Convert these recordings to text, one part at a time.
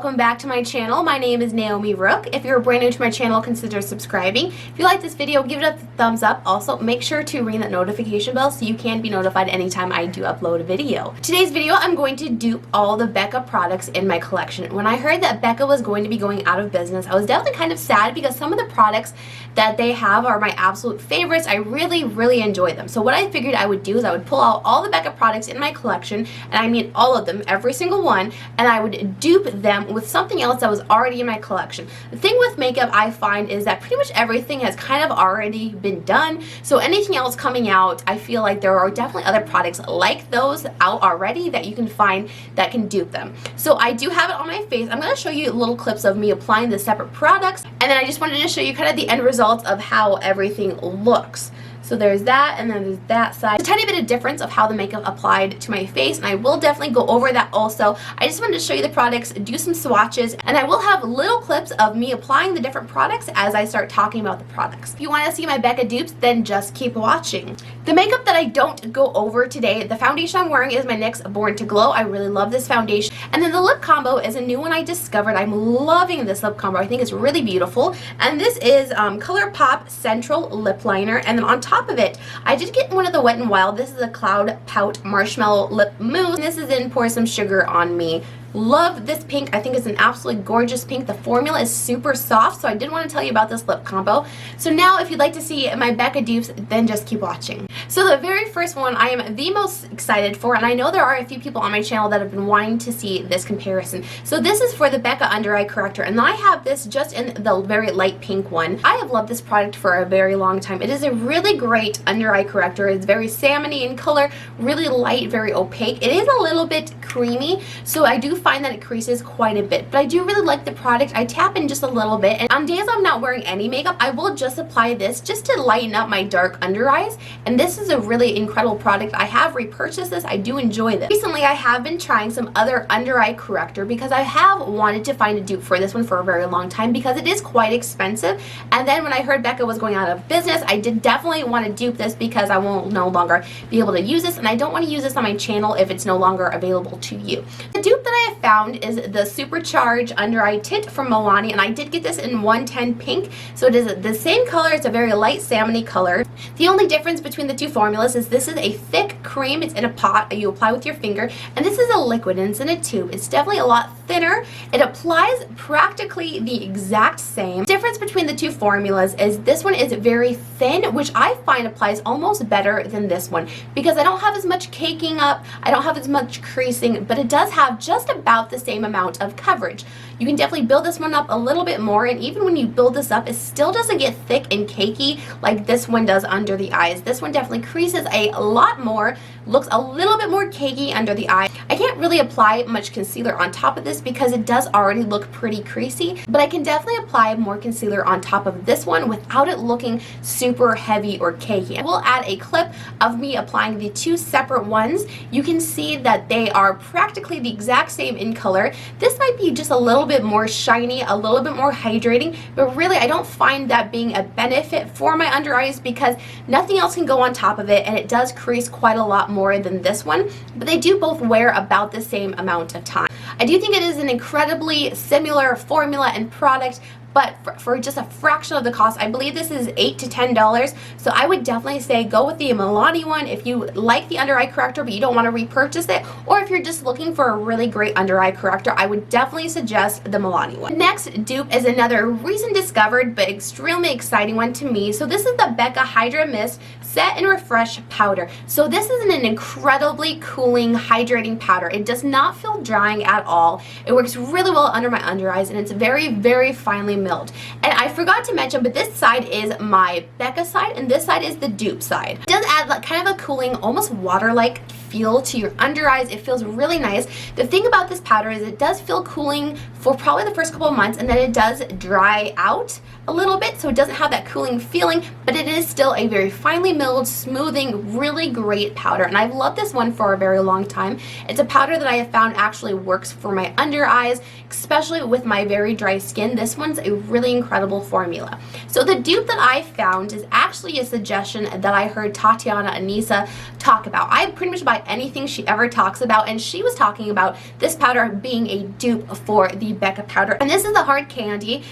welcome back to my channel. My name is Naomi Rook. If you're brand new to my channel, consider subscribing. If you like this video, give it a thumbs up. Also, make sure to ring that notification bell so you can be notified anytime I do upload a video. Today's video, I'm going to dupe all the Becca products in my collection. When I heard that Becca was going to be going out of business, I was definitely kind of sad because some of the products that they have are my absolute favorites. I really enjoy them. So what I figured I would do is I would pull out all the Becca products in my collection, and I mean all of them, every single one, and I would dupe them with something else that was already in my collection. The thing with makeup I find is that pretty much everything has kind of already been done, so anything else coming out, I feel like there are definitely other products like those out already that you can find that can dupe them. So I do have it on my face. I'm going to show you little clips of me applying the separate products, and then I just wanted to show you kind of the end result of how everything looks. So there's that, and then there's that side. A tiny bit of difference of how the makeup applied to my face, and I will definitely go over that also. I just wanted to show you the products, do some swatches, and I will have little clips of me applying the different products as I start talking about the products. If you want to see my Becca dupes, then just keep watching. The makeup that I don't go over today, the foundation I'm wearing is my NYX Born to Glow. I really love this foundation. And then the lip combo is a new one I discovered. I'm loving this lip combo. I think it's really beautiful. And this is Colourpop Central Lip Liner, and then on top of it, I did get one of the Wet n Wild. This is a Cloud Pout Marshmallow Lip Mousse. This is in Pour Some Sugar on Me. Love this pink. I think it's an absolutely gorgeous pink. The formula is super soft, so I did want to tell you about this lip combo. So now if you'd like to see my Becca dupes, then just keep watching. So the very first one I am the most excited for, and I know there are a few people on my channel that have been wanting to see this comparison. So this is for the Becca Undereye Corrector, and I have this just in the very light pink one. I have loved this product for a very long time. It is a really great under eye corrector. It's very salmony in color, really light, very opaque. It is a little bit creamy, so I do find that it creases quite a bit, but I do really like the product. I tap in just a little bit, and on days I'm not wearing any makeup, I will just apply this just to lighten up my dark under eyes, and this is a really incredible product. I have repurchased this. I do enjoy this. Recently I have been trying some other under eye corrector because I have wanted to find a dupe for this one for a very long time because it is quite expensive, and then when I heard Becca was going out of business, I did definitely want to dupe this because I will no longer be able to use this, and I don't want to use this on my channel if it's no longer available to you. The dupe that I have found is the Supercharged Under Eye Tint from Milani, and I did get this in 110 pink, so it is the same color. It's a very light salmony color. The only difference between the two formulas is this is a thick cream. It's in a pot that you apply with your finger, and this is a liquid and it's in a tube. It's definitely a lot thinner. It applies practically the exact same. The difference between the two formulas is this one is very thin, which I find applies almost better than this one because I don't have as much caking up, I don't have as much creasing, but it does have just about the same amount of coverage. You can definitely build this one up a little bit more, and even when you build this up, it still doesn't get thick and cakey like this one does under the eyes. This one definitely creases a lot more, looks a little bit more cakey under the eye. I can't really apply much concealer on top of this because it does already look pretty creasy, but I can definitely apply more concealer on top of this one without it looking super heavy or cakey. I will add a clip of me applying the two separate ones. You can see that they are practically the exact same in color. This might be just a little bit more shiny, a little bit more hydrating, but really I don't find that being a benefit for my under eyes because nothing else can go on top of it, and it does crease quite a lot more than this one, but they do both wear about the same amount of time. I do think it is an incredibly similar formula and product, but for just a fraction of the cost. I believe this is $8 to $10, so I would definitely say go with the Milani one if you like the under eye corrector but you don't want to repurchase it, or if you're just looking for a really great under eye corrector, I would definitely suggest the Milani one. Next dupe is another recent discovered but extremely exciting one to me. So this is the Becca Hydra Mist Set and Refresh Powder. So this is an incredibly cooling, hydrating powder. It does not feel drying at all. It works really well under my under eyes, and it's very finely milled. And I forgot to mention, but this side is my Becca side and this side is the dupe side. It does add like kind of a cooling, almost water-like feel to your under eyes. It feels really nice. The thing about this powder is it does feel cooling for probably the first couple of months, and then it does dry out a little bit, so it doesn't have that cooling feeling, but it is still a very finely milled, smoothing, really great powder. And I've loved this one for a very long time. It's a powder that I have found actually works for my under eyes, especially with my very dry skin. This one's a really incredible formula. So the dupe that I found is actually a suggestion that I heard Tatiana Anissa talk about. I pretty much buy anything she ever talks about, and she was talking about this powder being a dupe for the Becca powder. And this is the Hard Candy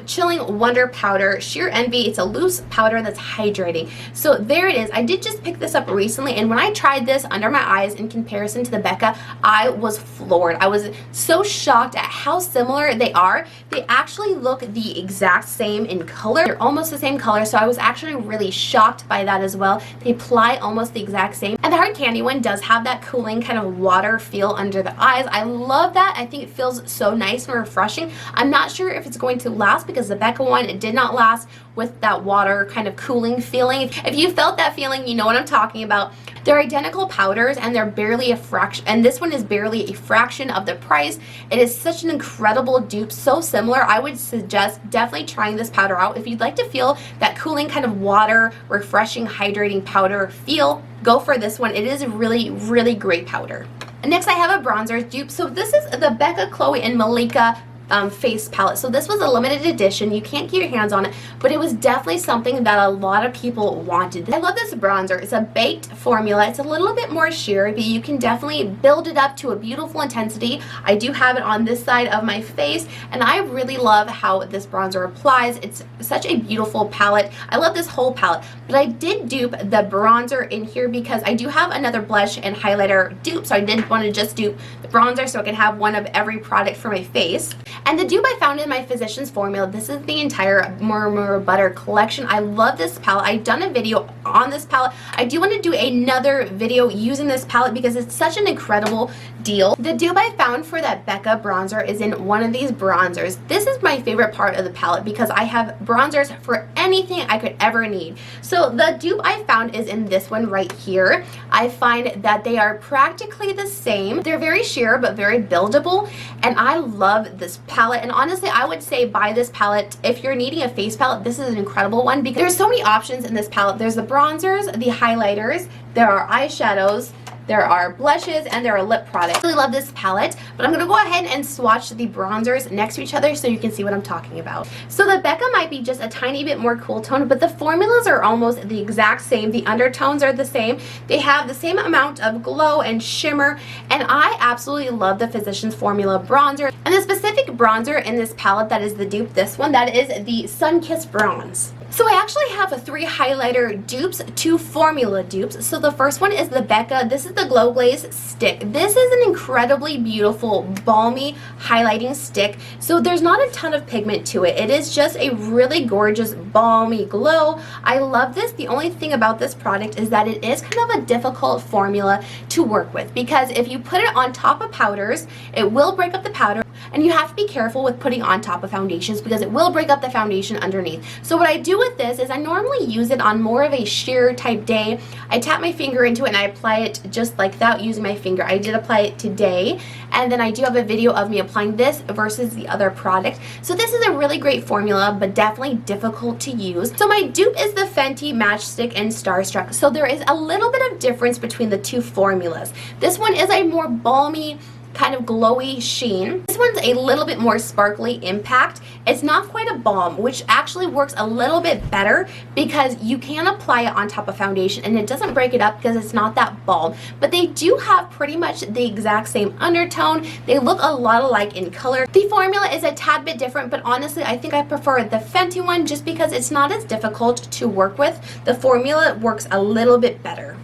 Chilling Wonder Powder Sheer Envy. It's a loose powder that's hydrating. So there it is. I did just pick this up recently, and when I tried this under my eyes in comparison to the Becca, I was floored. I was so shocked at how similar they are. They actually look the exact same in color. They're almost the same color, so I was actually really shocked by that as well. They apply almost the exact same. And the Hard Candy one does have that cooling kind of water feel under the eyes. I love that. I think it feels so nice and refreshing. I'm not sure if it's going to last because the Becca one, it did not last with that water kind of cooling feeling. If you felt that feeling, you know what I'm talking about. They're identical powders, and they're barely a fraction, and this one is barely a fraction of the price. It is such an incredible dupe, so similar. I would suggest definitely trying this powder out. If you'd like to feel that cooling kind of water, refreshing, hydrating powder feel, go for this one. It is a really, really great powder. Next, I have a bronzer dupe. So this is the Becca, Khloe, and Malika face palette. So this was a limited edition. You can't get your hands on it, but it was definitely something that a lot of people wanted. I love this bronzer. It's a baked formula. It's a little bit more sheer, but you can definitely build it up to a beautiful intensity. I do have it on this side of my face, and I really love how this bronzer applies. It's such a beautiful palette. I love this whole palette, but I did dupe the bronzer in here because I do have another blush and highlighter dupe, so I didn't want to just dupe the bronzer so I can have one of every product for my face. And the dupe I found in my Physicians Formula, this is the entire Murmur Butter collection. I love this palette. I've done a video on this palette. I do want to do another video using this palette because it's such an incredible deal. The dupe I found for that Becca bronzer is in one of these bronzers. This is my favorite part of the palette because I have bronzers for anything I could ever need. So the dupe I found is in this one right here. I find that they are practically the same. They're very sheer but very buildable, and I love this palette. And honestly, I would say buy this palette if you're needing a face palette. This is an incredible one because there's so many options in this palette. There's the bronzers, the highlighters, there are eyeshadows, there are blushes, and there are lip products. I really love this palette, but I'm going to go ahead and swatch the bronzers next to each other so you can see what I'm talking about. So the Becca might be just a tiny bit more cool tone, but the formulas are almost the exact same. The undertones are the same. They have the same amount of glow and shimmer, and I absolutely love the Physicians Formula bronzer. And the specific bronzer in this palette that is the dupe, this one, that is the Sunkissed Bronze. So I actually have 3 highlighter dupes, 2 formula dupes. So the first one is the Becca. This is the Glow Glaze stick. This is an incredibly beautiful, balmy highlighting stick. So there's not a ton of pigment to it. It is just a really gorgeous, balmy glow. I love this. The only thing about this product is that it is kind of a difficult formula to work with because if you put it on top of powders, it will break up the powder. And you have to be careful with putting on top of foundations because it will break up the foundation underneath. So what I do with this is I normally use it on more of a sheer type day. I tap my finger into it and I apply it just like that using my finger. I did apply it today, and then I do have a video of me applying this versus the other product. So this is a really great formula, but definitely difficult to use. So my dupe is the Fenty Matchstick in Starstruck. So there is a little bit of difference between the 2 formulas. This one is a more balmy, kind of glowy sheen. This one's a little bit more sparkly impact. It's not quite a balm, which actually works a little bit better because you can apply it on top of foundation and it doesn't break it up because it's not that balm. But they do have pretty much the exact same undertone. They look a lot alike in color. The formula is a tad bit different, but honestly, I think I prefer the Fenty one just because it's not as difficult to work with. The formula works a little bit better.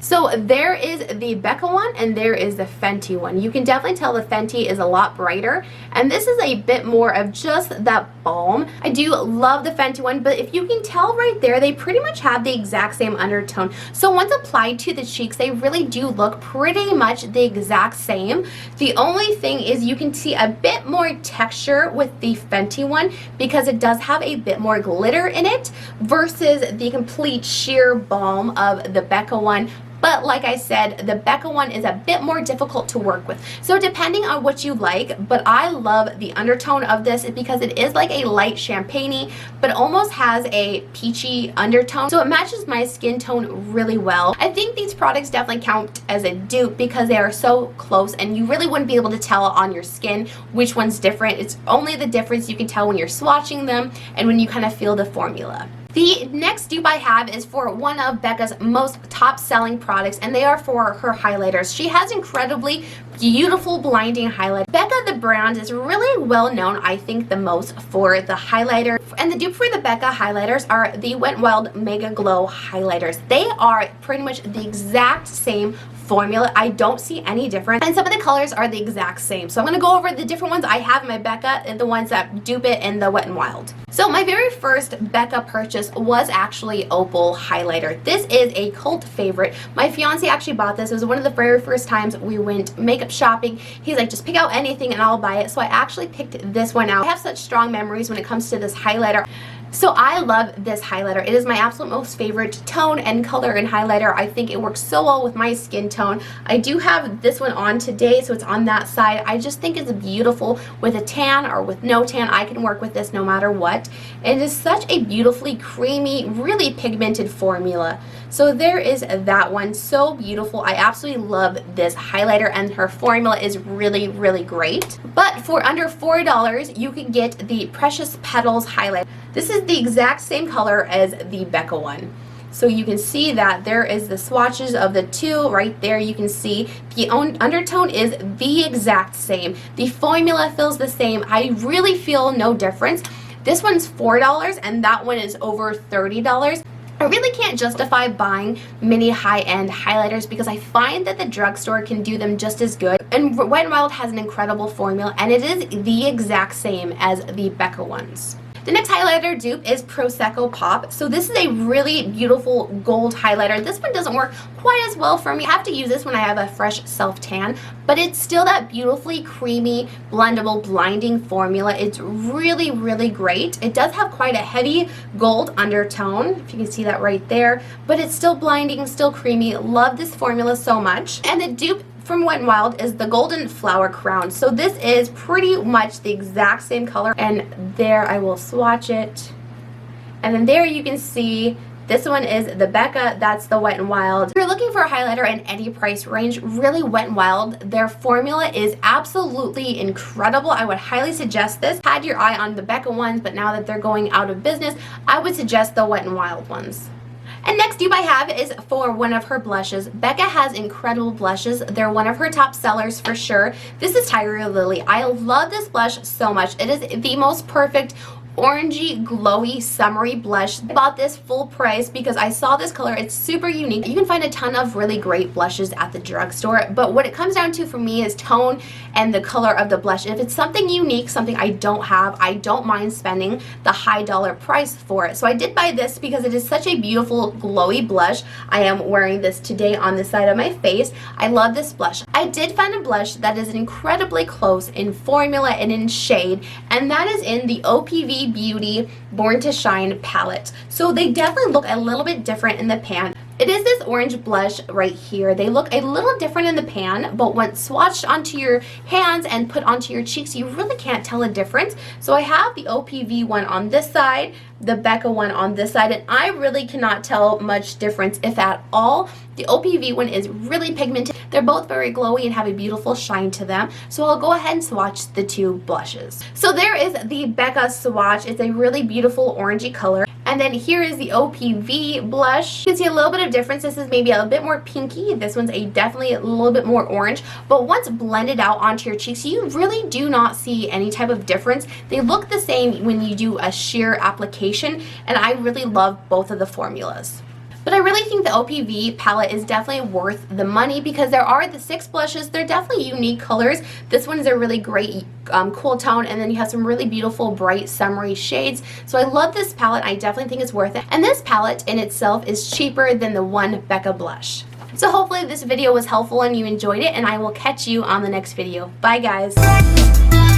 So there is the Becca one and there is the Fenty one. You can definitely tell the Fenty is a lot brighter, and this is a bit more of just that balm. I do love the Fenty one, but if you can tell right there, they pretty much have the exact same undertone. So once applied to the cheeks, they really do look pretty much the exact same. The only thing is you can see a bit more texture with the Fenty one because it does have a bit more glitter in it versus the complete sheer balm of the Becca one. But like I said, the Becca one is a bit more difficult to work with. So depending on what you like, but I love the undertone of this because it is like a light champagne-y, but almost has a peachy undertone. So it matches my skin tone really well. I think these products definitely count as a dupe because they are so close and you really wouldn't be able to tell on your skin which one's different. It's only the difference you can tell when you're swatching them and when you kind of feel the formula. The next dupe I have is for one of Becca's most top selling products, and they are for her highlighters. She has incredibly beautiful blinding highlight. Becca the brand is really well known, I think, the most for the highlighter. And the dupe for the Becca highlighters are the Wet n Wild Mega Glow highlighters. They are pretty much the exact same formula. I don't see any difference, and some of the colors are the exact same. So I'm going to go over the different ones I have in my Becca and the ones that dupe it in the Wet n Wild. So my very first Becca purchase was actually Opal highlighter. This is a cult favorite. My fiance actually bought this. It was one of the very first times we went makeup shopping. He's like, just pick out anything and I'll buy it. So I actually picked this one out. I have such strong memories when it comes to this highlighter. So I love this highlighter. It is my absolute most favorite tone and color in highlighter. I think it works so well with my skin tone. I do have this one on today, so it's on that side. I just think it's beautiful with a tan or with no tan. I can work with this no matter what. It is such a beautifully creamy, really pigmented formula. So there is that one. So beautiful. I absolutely love this highlighter, and her formula is really, really great. But for under $4, you can get the Precious Petals highlighter. This is the exact same color as the Becca one. So you can see that there is the swatches of the two right there. You can see the undertone is the exact same. The formula feels the same. I really feel no difference. This one's $4 and that one is over $30. I really can't justify buying mini high-end highlighters because I find that the drugstore can do them just as good. And Wet n Wild has an incredible formula, and it is the exact same as the Becca ones. The next highlighter dupe is Prosecco Pop. So this is a really beautiful gold highlighter. This one doesn't work quite as well for me. I have to use this when I have a fresh self-tan, but it's still that beautifully creamy, blendable, blinding formula. It's really, really great. It does have quite a heavy gold undertone, if you can see that right there, but it's still blinding, still creamy. Love this formula so much. And the dupe from Wet n Wild is the Golden Flower Crown. So this is pretty much the exact same color, and there I will swatch it. And then there you can see this one is the Becca, that's the Wet n Wild. If you're looking for a highlighter in any price range, really Wet n Wild, their formula is absolutely incredible. I would highly suggest this. Had your eye on the Becca ones, but now that they're going out of business, I would suggest the Wet n Wild ones. And next dupe I have is for one of her blushes. Becca has incredible blushes. They're one of her top sellers for sure. This is TigerLilly. I love this blush so much. It is the most perfect orangey, glowy, summery blush. I bought this full price because I saw this color. It's super unique. You can find a ton of really great blushes at the drugstore, but what it comes down to for me is tone and the color of the blush. If it's something unique, something I don't have, I don't mind spending the high dollar price for it. So I did buy this because it is such a beautiful, glowy blush. I am wearing this today on the side of my face. I love this blush. I did find a blush that is incredibly close in formula and in shade, and that is in the OPV Beauty Born to Shine palette. So they definitely look a little bit different in the pan. It is this orange blush right here. They look a little different in the pan, but when swatched onto your hands and put onto your cheeks, you really can't tell a difference. So I have the OPV one on this side, the Becca one on this side, and I really cannot tell much difference, if at all. The OPV one is really pigmented. They're both very glowy and have a beautiful shine to them. So I'll go ahead and swatch the two blushes. So there is the Becca swatch. It's a really beautiful orangey color. And then here is the OPV blush. You can see a little bit of difference. This is maybe a bit more pinky. This one's definitely a little bit more orange. But once blended out onto your cheeks, you really do not see any type of difference. They look the same when you do a sheer application, and I really love both of the formulas. But I really think the OPV palette is definitely worth the money because there are the 6 blushes. They're definitely unique colors. This one is a really great cool tone, and then you have some really beautiful bright summery shades. So I love this palette. I definitely think it's worth it. And this palette in itself is cheaper than the one Becca blush. So hopefully this video was helpful and you enjoyed it, and I will catch you on the next video. Bye guys!